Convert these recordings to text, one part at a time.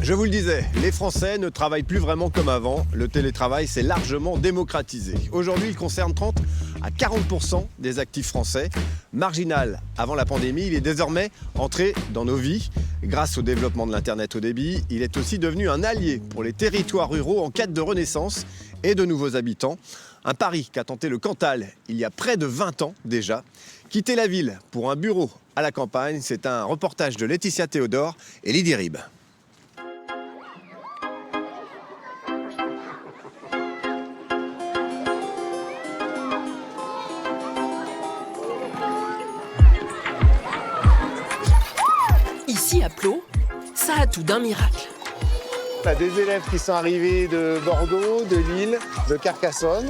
Je vous le disais, les Français ne travaillent plus vraiment comme avant. Le télétravail s'est largement démocratisé. Aujourd'hui, il concerne 30 à 40% des actifs français. Marginal avant la pandémie, il est désormais entré dans nos vies. Grâce au développement de l'Internet haut débit, il est aussi devenu un allié pour les territoires ruraux en quête de renaissance et de nouveaux habitants. Un pari qu'a tenté le Cantal il y a près de 20 ans déjà. Quitter la ville pour un bureau à la campagne, c'est un reportage de Laetitia Théodore et Lydie Ribes. Ici, à Plot, ça a tout d'un miracle. On a des élèves qui sont arrivés de Bordeaux, de Lille, de Carcassonne,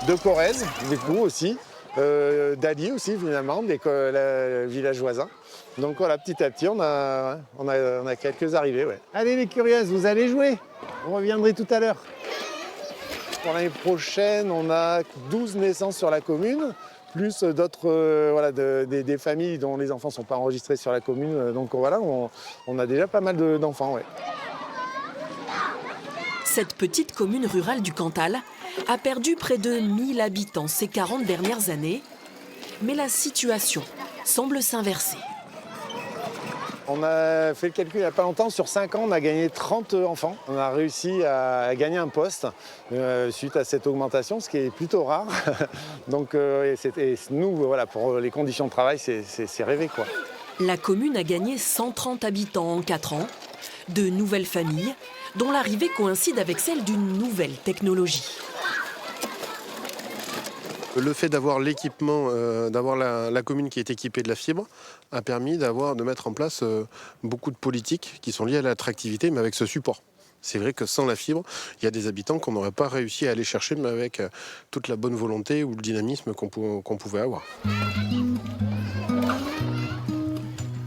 de Corrèze, du coup aussi, d'Ali aussi finalement, des villages voisins. Donc voilà, petit à petit, on a quelques arrivées. Ouais. Allez les curieuses, vous allez jouer. On reviendrait tout à l'heure. Pour l'année prochaine, on a 12 naissances sur la commune, plus d'autres, des familles dont les enfants ne sont pas enregistrés sur la commune. Donc voilà, on a déjà pas mal d'enfants. Ouais. Cette petite commune rurale du Cantal a perdu près de 1000 habitants ces 40 dernières années. Mais la situation semble s'inverser. On a fait le calcul il n'y a pas longtemps. Sur 5 ans, on a gagné 30 enfants. On a réussi à gagner un poste suite à cette augmentation, ce qui est plutôt rare. Donc nous, voilà, pour les conditions de travail, c'est rêvé, quoi. La commune a gagné 130 habitants en 4 ans. De nouvelles familles, dont l'arrivée coïncide avec celle d'une nouvelle technologie. Le fait d'avoir l'équipement, d'avoir la commune qui est équipée de la fibre, a permis de mettre en place beaucoup de politiques qui sont liées à l'attractivité, mais avec ce support. C'est vrai que sans la fibre, il y a des habitants qu'on n'aurait pas réussi à aller chercher, mais avec toute la bonne volonté ou le dynamisme qu'on pouvait avoir.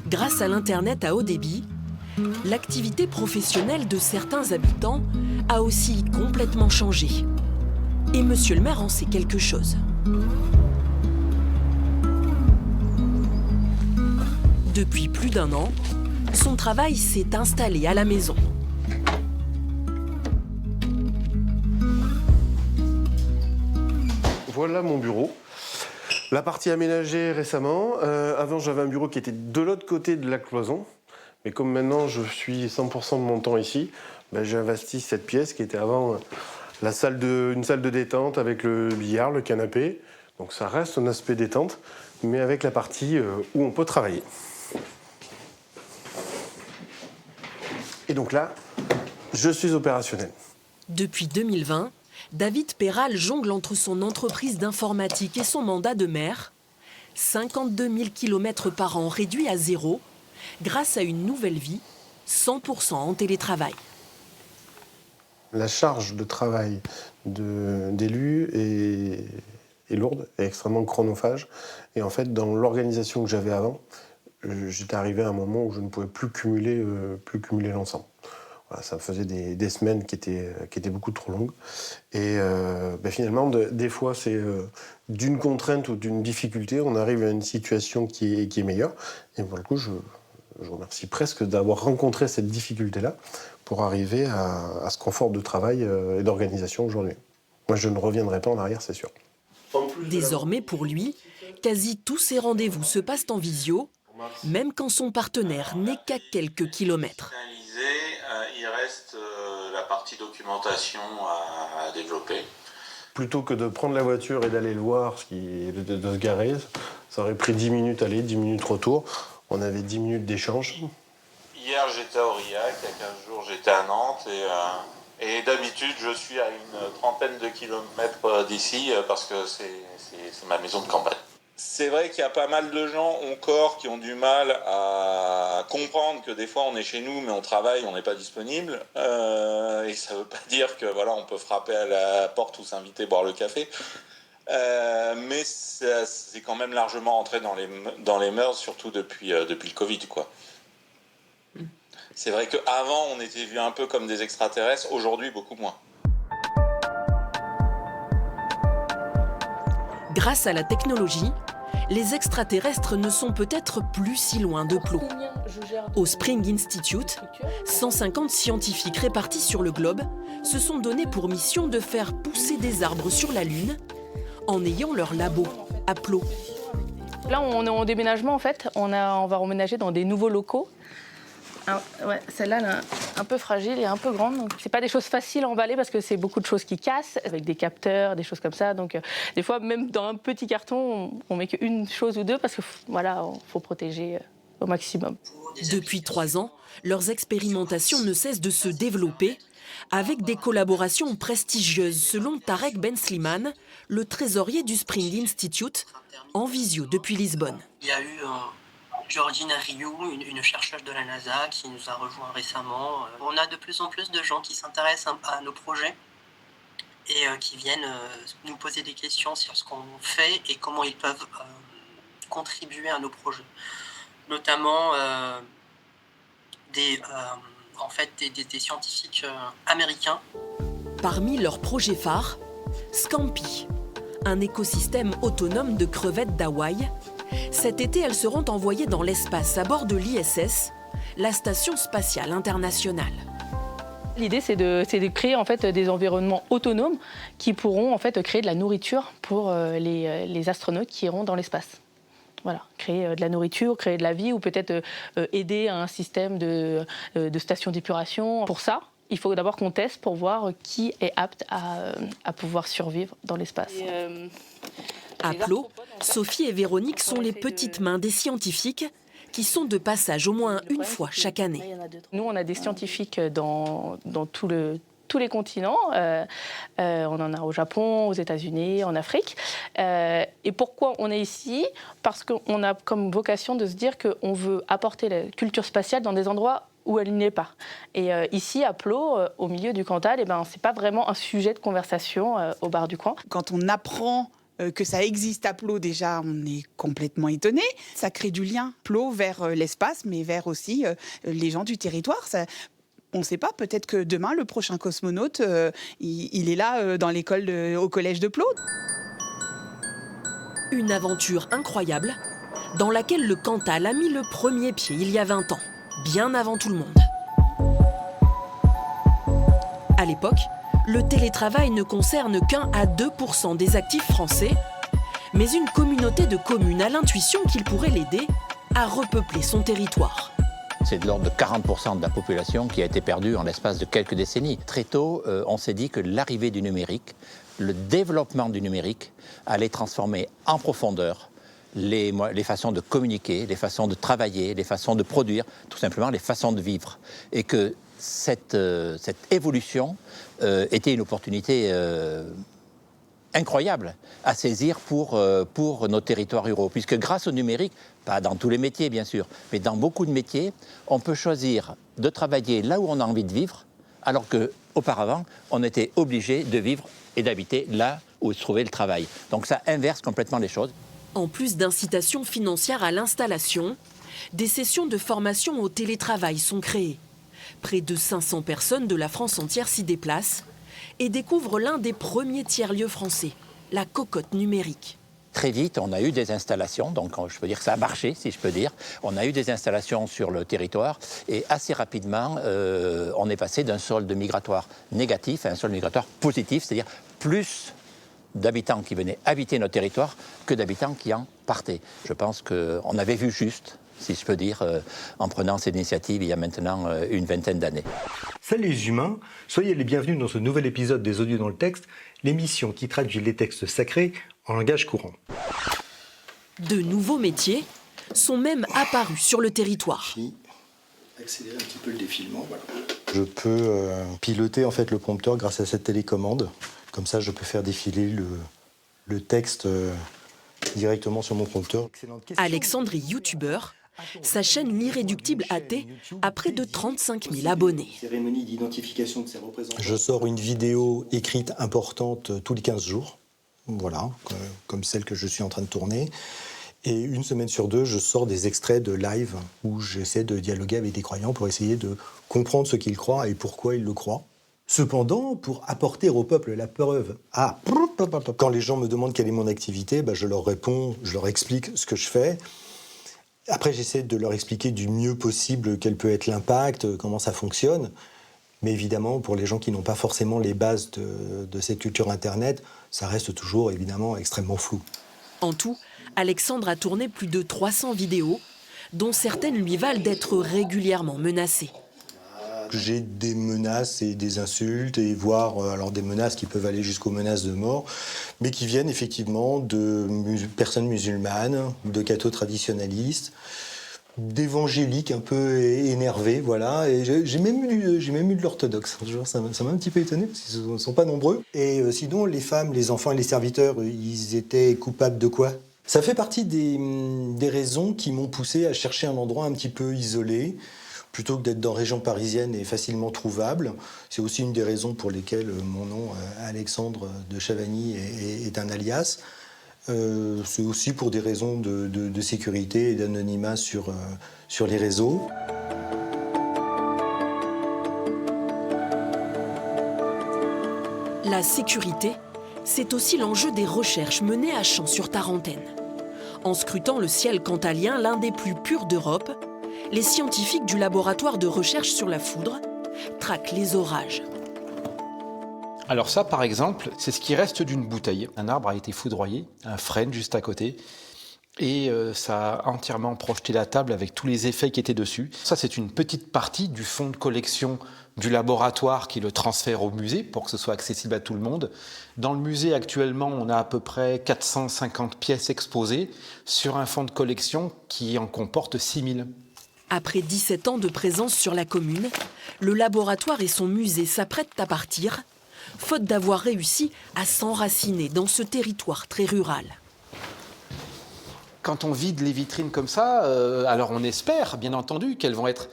Grâce à l'Internet à haut débit, l'activité professionnelle de certains habitants a aussi complètement changé. Et monsieur le maire en sait quelque chose. Depuis plus d'un an, son travail s'est installé à la maison. Voilà mon bureau. La partie aménagée récemment. Avant, j'avais un bureau qui était de l'autre côté de la cloison. Mais comme maintenant, je suis 100% de mon temps ici, j'ai investi cette pièce qui était avant une salle de détente avec le billard, le canapé. Donc ça reste un aspect détente, mais avec la partie où on peut travailler. Et donc là, je suis opérationnel. Depuis 2020, David Perral jongle entre son entreprise d'informatique et son mandat de maire. 52 000 km par an réduits à zéro, grâce à une nouvelle vie, 100% en télétravail. La charge de travail d'élu est lourde, est extrêmement chronophage. Et en fait, dans l'organisation que j'avais avant, j'étais arrivé à un moment où je ne pouvais plus cumuler l'ensemble. Voilà, ça me faisait des semaines qui étaient beaucoup trop longues. Et finalement, des fois, c'est d'une contrainte ou d'une difficulté, on arrive à une situation qui est meilleure. Et pour le coup, je remercie presque d'avoir rencontré cette difficulté-là pour arriver à ce confort de travail et d'organisation aujourd'hui. Moi, je ne reviendrai pas en arrière, c'est sûr. Désormais, pour lui, quasi tous ses rendez-vous se passent en visio, même quand son partenaire n'est qu'à quelques kilomètres. Il reste la partie documentation à développer. Plutôt que de prendre la voiture et d'aller le voir, de se garer, ça aurait pris 10 minutes aller, 10 minutes retour. On avait 10 minutes d'échange. Hier, j'étais à Aurillac, il y a 15 jours, j'étais à Nantes. Et d'habitude, je suis à une trentaine de kilomètres d'ici parce que c'est ma maison de campagne. C'est vrai qu'il y a pas mal de gens encore qui ont du mal à comprendre que des fois on est chez nous mais on travaille, on n'est pas disponible. Et ça ne veut pas dire que voilà, on peut frapper à la porte ou s'inviter boire le café. Mais c'est quand même largement entré dans les mœurs, surtout depuis le Covid, quoi. C'est vrai qu'avant, on était vus un peu comme des extraterrestres, aujourd'hui, beaucoup moins. Grâce à la technologie, les extraterrestres ne sont peut-être plus si loin de Plo. Au Spring Institute, 150 scientifiques répartis sur le globe se sont donnés pour mission de faire pousser des arbres sur la Lune en ayant leur labo à Plo. Là, on est en déménagement en fait. On va emménager dans des nouveaux locaux. Ah, ouais, celle-là, elle est un peu fragile et un peu grande. Donc, c'est pas des choses faciles à emballer parce que c'est beaucoup de choses qui cassent avec des capteurs, des choses comme ça. Donc, des fois, même dans un petit carton, on met qu'une chose ou deux parce que voilà, faut protéger au maximum. Depuis 3 ans, leurs expérimentations ne cessent de se développer avec des collaborations prestigieuses, selon Tarek Ben Slimane, le trésorier du Spring Institute, en visio depuis Lisbonne. Il y a eu Georgina Rioux, une chercheuse de la NASA qui nous a rejoints récemment. On a de plus en plus de gens qui s'intéressent à nos projets et qui viennent nous poser des questions sur ce qu'on fait et comment ils peuvent contribuer à nos projets. Notamment des scientifiques américains. Parmi leurs projets phares, Scampi, un écosystème autonome de crevettes d'Hawaï. Cet été, elles seront envoyées dans l'espace à bord de l'ISS, la Station spatiale internationale. L'idée, c'est de créer en fait des environnements autonomes qui pourront en fait créer de la nourriture pour les astronautes qui iront dans l'espace. Voilà, créer de la nourriture, créer de la vie ou peut-être aider à un système de station d'épuration. Pour ça, il faut d'abord qu'on teste pour voir qui est apte à pouvoir survivre dans l'espace. À Plo, Sophie et Véronique sont les petites mains des scientifiques qui sont de passage au moins une fois chaque année. Nous, on a des scientifiques dans tous les continents. On en a au Japon, aux États-Unis, en Afrique. Et pourquoi on est ici ? Parce qu'on a comme vocation de se dire qu'on veut apporter la culture spatiale dans des endroits où elle n'est pas. Et ici, à Plo, au milieu du Cantal, c'est pas vraiment un sujet de conversation au bar du coin. Quand on apprend que ça existe à Plo, déjà, on est complètement étonné. Ça crée du lien, Plo, vers l'espace, mais vers aussi les gens du territoire. On ne sait pas, peut-être que demain, le prochain cosmonaute, il est là dans l'école, au collège de Plo. Une aventure incroyable dans laquelle le Cantal a mis le premier pied il y a 20 ans, bien avant tout le monde. À l'époque, le télétravail ne concerne qu'1 à 2% des actifs français, mais une communauté de communes a l'intuition qu'il pourrait l'aider à repeupler son territoire. C'est de l'ordre de 40% de la population qui a été perdue en l'espace de quelques décennies. Très tôt, on s'est dit que l'arrivée du numérique, le développement du numérique allait transformer en profondeur les façons de communiquer, les façons de travailler, les façons de produire, tout simplement les façons de vivre. Et que cette évolution était une opportunité incroyable à saisir pour nos territoires ruraux. Puisque grâce au numérique, pas dans tous les métiers bien sûr, mais dans beaucoup de métiers, on peut choisir de travailler là où on a envie de vivre, alors qu'auparavant, on était obligé de vivre et d'habiter là où se trouvait le travail. Donc ça inverse complètement les choses. En plus d'incitations financières à l'installation, des sessions de formation au télétravail sont créées. Près de 500 personnes de la France entière s'y déplacent et découvrent l'un des premiers tiers-lieux français, la cocotte numérique. Très vite, on a eu des installations, donc je peux dire que ça a marché, si je peux dire. On a eu des installations sur le territoire et assez rapidement, on est passé d'un solde migratoire négatif à un solde migratoire positif, c'est-à-dire plus d'habitants qui venaient habiter notre territoire que d'habitants qui en partaient. Je pense qu'on avait vu juste, si je peux dire, en prenant cette initiative il y a maintenant une vingtaine d'années. Salut les humains, soyez les bienvenus dans ce nouvel épisode des Audios dans le texte, l'émission qui traduit les textes sacrés en langage courant. De nouveaux métiers sont même apparus sur le territoire. Accélérer un petit peu le défilement, voilà. Je peux piloter en fait le prompteur grâce à cette télécommande. Comme ça, je peux faire défiler le texte directement sur mon prompteur. Alexandre est youtubeur. Sa chaîne L'Irréductible Athée a près de 35 000 abonnés. Cérémonie d'identification de ses représentants. Je sors une vidéo écrite importante tous les 15 jours. Voilà, comme celle que je suis en train de tourner. Et une semaine sur deux, je sors des extraits de live où j'essaie de dialoguer avec des croyants pour essayer de comprendre ce qu'ils croient et pourquoi ils le croient. Cependant, pour apporter au peuple la preuve, quand les gens me demandent quelle est mon activité, je leur réponds, je leur explique ce que je fais. Après, j'essaie de leur expliquer du mieux possible quel peut être l'impact, comment ça fonctionne. Mais évidemment, pour les gens qui n'ont pas forcément les bases de cette culture Internet, ça reste toujours évidemment extrêmement flou. En tout, Alexandre a tourné plus de 300 vidéos, dont certaines lui valent d'être régulièrement menacé. J'ai des menaces et des insultes, et voire alors des menaces qui peuvent aller jusqu'aux menaces de mort, mais qui viennent effectivement de personnes musulmanes, de cathos traditionnalistes, d'évangéliques un peu énervés, voilà. Et j'ai même eu de l'orthodoxe. Ça m'a un petit peu étonné, parce qu'ils ne sont pas nombreux. Et sinon, les femmes, les enfants et les serviteurs, ils étaient coupables de quoi ? Ça fait partie des raisons qui m'ont poussé à chercher un endroit un petit peu isolé, plutôt que d'être dans la région parisienne et facilement trouvable. C'est aussi une des raisons pour lesquelles mon nom, Alexandre de Chavagny, est un alias. C'est aussi pour des raisons de sécurité et d'anonymat sur les réseaux. La sécurité, c'est aussi l'enjeu des recherches menées à Champs-sur-Tarentaine. En scrutant le ciel cantalien, l'un des plus purs d'Europe, les scientifiques du laboratoire de recherche sur la foudre traquent les orages. Alors ça, par exemple, c'est ce qui reste d'une bouteille. Un arbre a été foudroyé, un frêne juste à côté, et ça a entièrement projeté la table avec tous les effets qui étaient dessus. Ça, c'est une petite partie du fonds de collection du laboratoire qui le transfère au musée pour que ce soit accessible à tout le monde. Dans le musée, actuellement, on a à peu près 450 pièces exposées sur un fonds de collection qui en comporte 6000. Après 17 ans de présence sur la commune, le laboratoire et son musée s'apprêtent à partir, faute d'avoir réussi à s'enraciner dans ce territoire très rural. Quand on vide les vitrines comme ça, alors on espère, bien entendu, qu'elles vont être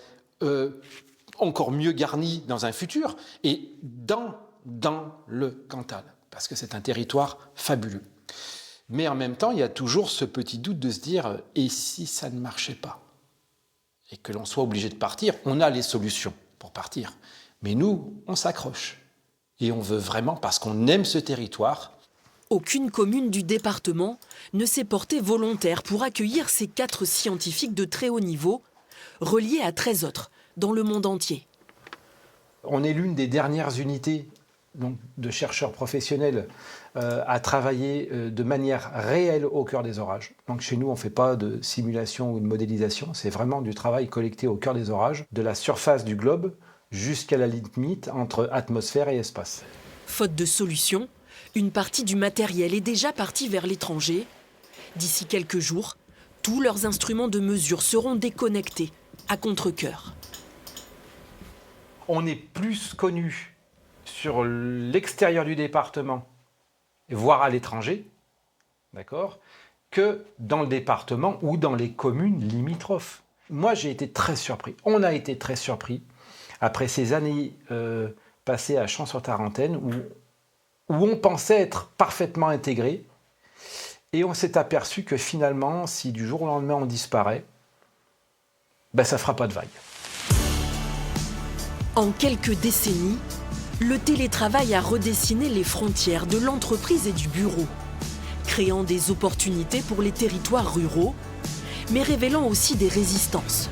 encore mieux garnies dans un futur, et dans le Cantal, parce que c'est un territoire fabuleux. Mais en même temps, il y a toujours ce petit doute de se dire « et si ça ne marchait pas ?» et que l'on soit obligé de partir, on a les solutions pour partir. Mais nous, on s'accroche. Et on veut vraiment, parce qu'on aime ce territoire. Aucune commune du département ne s'est portée volontaire pour accueillir ces 4 scientifiques de très haut niveau, reliés à 13 autres dans le monde entier. On est l'une des dernières unités donc, de chercheurs professionnels à travailler de manière réelle au cœur des orages. Donc chez nous, on ne fait pas de simulation ou de modélisation, c'est vraiment du travail collecté au cœur des orages, de la surface du globe jusqu'à la limite entre atmosphère et espace. Faute de solution, une partie du matériel est déjà partie vers l'étranger. D'ici quelques jours, tous leurs instruments de mesure seront déconnectés à contre-cœur. On est plus connu sur l'extérieur du département, voire à l'étranger, d'accord, que dans le département ou dans les communes limitrophes. Moi, j'ai été très surpris. On a été très surpris après ces années passées à Champs-sur-Tarentaine où on pensait être parfaitement intégré et on s'est aperçu que finalement, si du jour au lendemain on disparaît, ça ne fera pas de vague. En quelques décennies, le télétravail a redessiné les frontières de l'entreprise et du bureau, créant des opportunités pour les territoires ruraux, mais révélant aussi des résistances.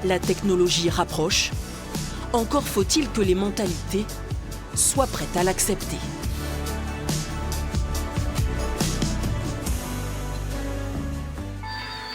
La technologie rapproche, encore faut-il que les mentalités soient prêtes à l'accepter.